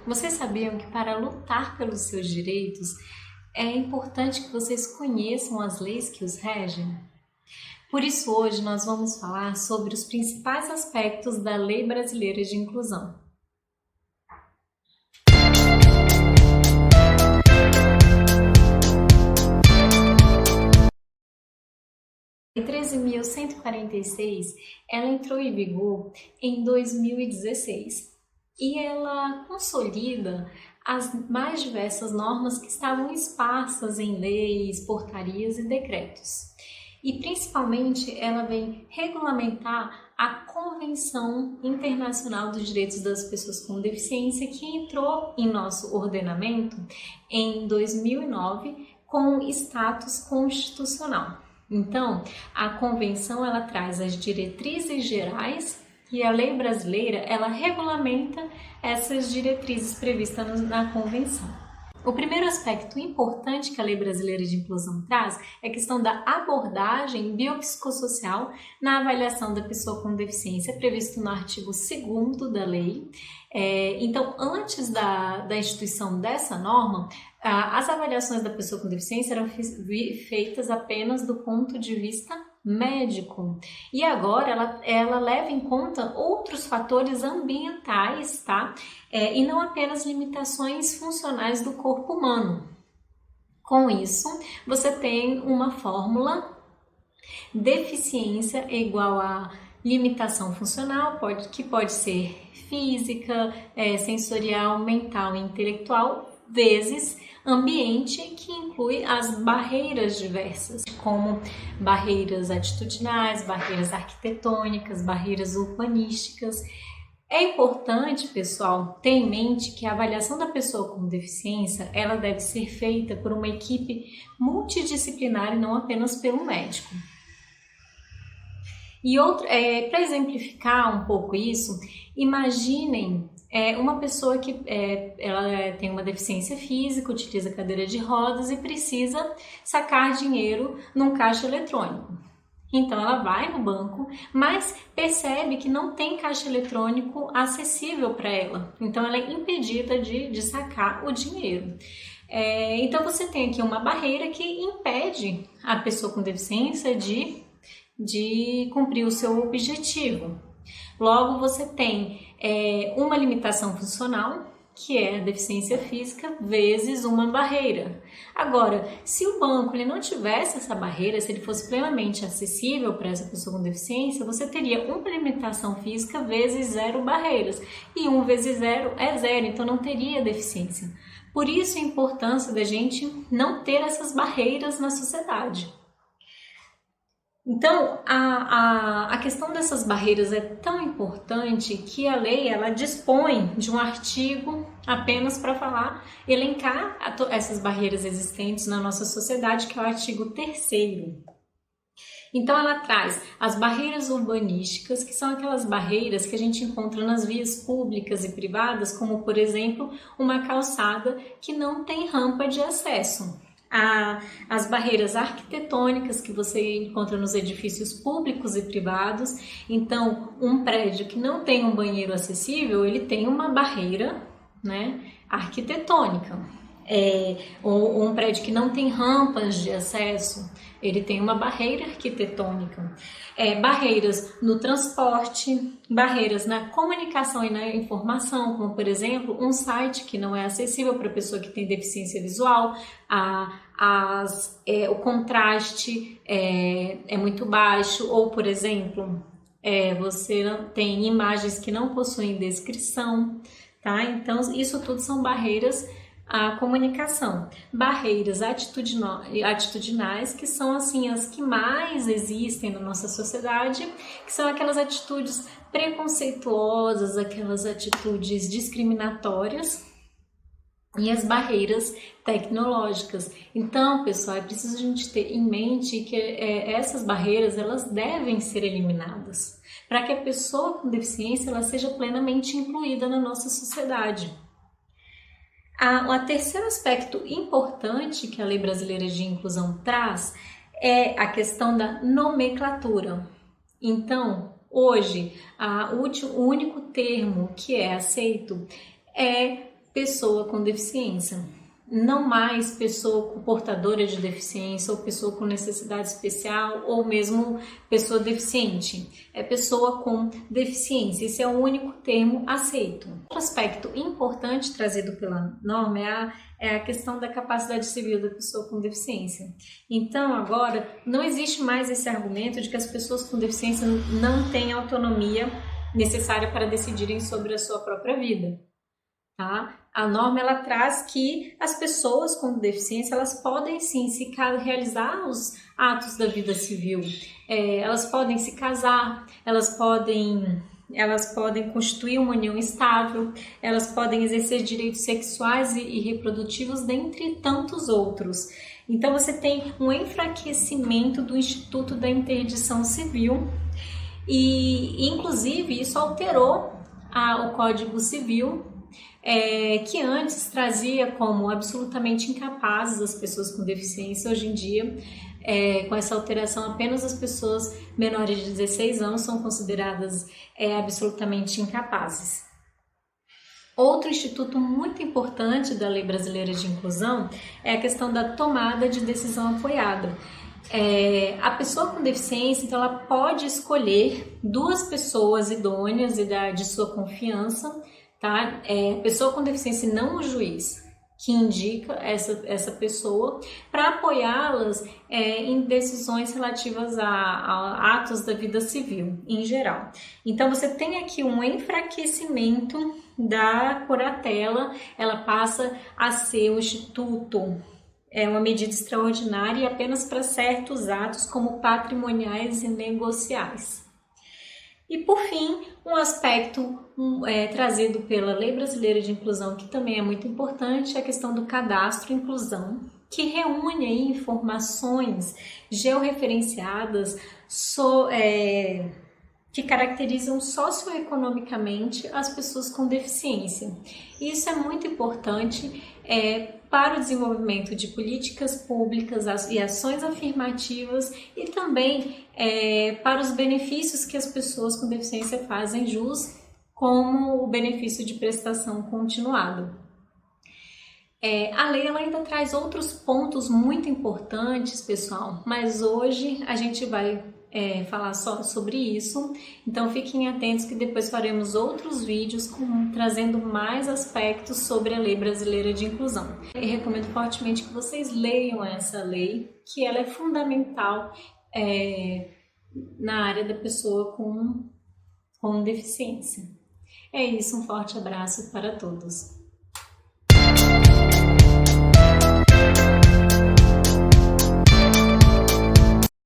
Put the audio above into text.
Vocês sabiam que para lutar pelos seus direitos é importante que vocês conheçam as leis que os regem? Por isso, hoje nós vamos falar sobre os principais aspectos da Lei Brasileira de Inclusão. A Lei 13.146, ela entrou em vigor em 2016 e ela consolida as mais diversas normas que estavam esparsas em leis, portarias e decretos. E principalmente ela vem regulamentar a Convenção Internacional dos Direitos das Pessoas com Deficiência, que entrou em nosso ordenamento em 2009 com status constitucional. Então, a convenção ela traz as diretrizes gerais e a lei brasileira ela regulamenta essas diretrizes previstas na convenção. O primeiro aspecto importante que a Lei Brasileira de Inclusão traz é a questão da abordagem biopsicossocial na avaliação da pessoa com deficiência, previsto no artigo 2º da lei. Então, antes da instituição dessa norma, as avaliações da pessoa com deficiência eram feitas apenas do ponto de vista médico. E agora ela leva em conta outros fatores ambientais, tá? E não apenas limitações funcionais do corpo humano. Com isso, você tem uma fórmula: deficiência é igual a limitação funcional, que pode ser física, sensorial, mental e intelectual, vezes ambiente, que inclui as barreiras diversas, como barreiras atitudinais, barreiras arquitetônicas, barreiras urbanísticas. É importante, pessoal, ter em mente que a avaliação da pessoa com deficiência ela deve ser feita por uma equipe multidisciplinar e não apenas pelo médico. E para exemplificar um pouco isso, imaginem uma pessoa que ela tem uma deficiência física, utiliza cadeira de rodas e precisa sacar dinheiro num caixa eletrônico. Então ela vai no banco, mas percebe que não tem caixa eletrônico acessível para ela. Então ela é impedida de sacar o dinheiro. Então você tem aqui uma barreira que impede a pessoa com deficiência de cumprir o seu objetivo. Logo, você tem uma limitação funcional, que é a deficiência física, vezes uma barreira. Agora, se o banco ele não tivesse essa barreira, se ele fosse plenamente acessível para essa pessoa com deficiência, você teria uma limitação física vezes 0 barreiras. E 1 vezes 0 é 0, então não teria deficiência. Por isso a importância da gente não ter essas barreiras na sociedade. Então, a questão dessas barreiras é tão importante que a lei ela dispõe de um artigo apenas para elencar essas barreiras existentes na nossa sociedade, que é o artigo 3º. Então, ela traz as barreiras urbanísticas, que são aquelas barreiras que a gente encontra nas vias públicas e privadas, como, por exemplo, uma calçada que não tem rampa de acesso. As barreiras arquitetônicas que você encontra nos edifícios públicos e privados. Então, um prédio que não tem um banheiro acessível, ele tem uma barreira, arquitetônica. Ou um prédio que não tem rampas de acesso, ele tem uma barreira arquitetônica. Barreiras no transporte, barreiras na comunicação e na informação, como por exemplo, um site que não é acessível para a pessoa que tem deficiência visual, o contraste é muito baixo, ou por exemplo, você tem imagens que não possuem descrição, tá? Então, isso tudo são barreiras à comunicação. Barreiras atitudinais, que são assim as que mais existem na nossa sociedade, que são aquelas atitudes preconceituosas, aquelas atitudes discriminatórias, e as barreiras tecnológicas. Então, pessoal, é preciso a gente ter em mente que essas barreiras elas devem ser eliminadas para que a pessoa com deficiência ela seja plenamente incluída na nossa sociedade. O terceiro aspecto importante que a Lei Brasileira de Inclusão traz é a questão da nomenclatura. Então, hoje, o único termo que é aceito é pessoa com deficiência. Não mais pessoa portadora de deficiência, ou pessoa com necessidade especial, ou mesmo pessoa deficiente. É pessoa com deficiência. Esse é o único termo aceito. Outro aspecto importante trazido pela norma é a questão da capacidade civil da pessoa com deficiência. Então, agora, não existe mais esse argumento de que as pessoas com deficiência não têm autonomia necessária para decidirem sobre a sua própria vida. Tá? A norma ela traz que as pessoas com deficiência elas podem sim realizar os atos da vida civil, elas podem se casar, elas podem constituir uma união estável, elas podem exercer direitos sexuais e reprodutivos, dentre tantos outros. Então você tem um enfraquecimento do Instituto da Interdição Civil e inclusive isso alterou o Código Civil, que antes trazia como absolutamente incapazes as pessoas com deficiência. Hoje em dia, com essa alteração, apenas as pessoas menores de 16 anos são consideradas absolutamente incapazes. Outro instituto muito importante da Lei Brasileira de Inclusão é a questão da tomada de decisão apoiada. A pessoa com deficiência, então, ela pode escolher duas pessoas idôneas e de sua confiança, tá? A pessoa com deficiência e não o juiz que indica essa pessoa para apoiá-las em decisões relativas a atos da vida civil em geral. Então você tem aqui um enfraquecimento da curatela, ela passa a ser o instituto, uma medida extraordinária apenas para certos atos como patrimoniais e negociais. E por fim, um aspecto trazido pela Lei Brasileira de Inclusão, que também é muito importante, é a questão do cadastro inclusão, que reúne aí informações georreferenciadas que caracterizam socioeconomicamente as pessoas com deficiência. Isso é muito importante para o desenvolvimento de políticas públicas e ações afirmativas e também para os benefícios que as pessoas com deficiência fazem jus, como o benefício de prestação continuada. A lei ela ainda traz outros pontos muito importantes, pessoal, mas hoje a gente vai falar só sobre isso, então fiquem atentos que depois faremos outros vídeos trazendo mais aspectos sobre a Lei Brasileira de Inclusão. Eu recomendo fortemente que vocês leiam essa lei, que ela é fundamental na área da pessoa com deficiência. É isso, um forte abraço para todos.